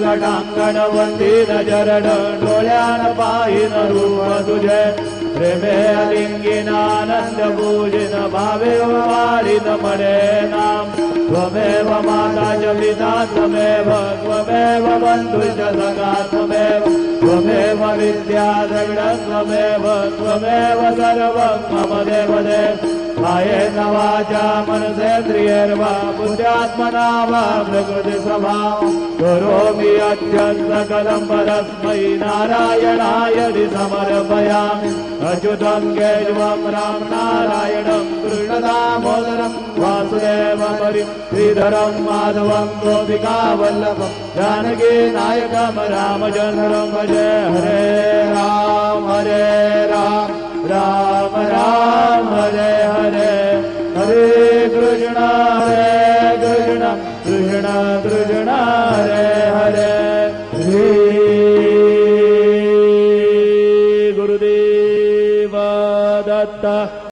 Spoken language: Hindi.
लटांगण वंदीन जरड डोळ्यान पाहिन रूप तुझे प्रेमे अलिंगिनानंद पूजिन भावे वारिन मणे नाम त्वमेव माता च पिता त्वमेव बन्धुश्च सखा त्वमेव विद्या द्रविणं त्वमेव सर्वं मम देवदेव कायेन वाचा मनसेन्द्रियैर्वा बुद्ध्यात्मना वा प्रकृतिस्वभावं करोमि यच्चत् सकलं परस्मै नारायणाय समर्पयामि अच्युतं केशवं राम नारायणं कृष्णदामोदरं वासुदेवं हरिं श्रीधरं माधवं गोपिकावल्लभं जानकी नायकं रामचन्द्रं भजे हरे राम राम राम हरे हरे हरे कृष्ण कृष्ण कृष्ण हरे हरे श्री गुरुदेव दत्त।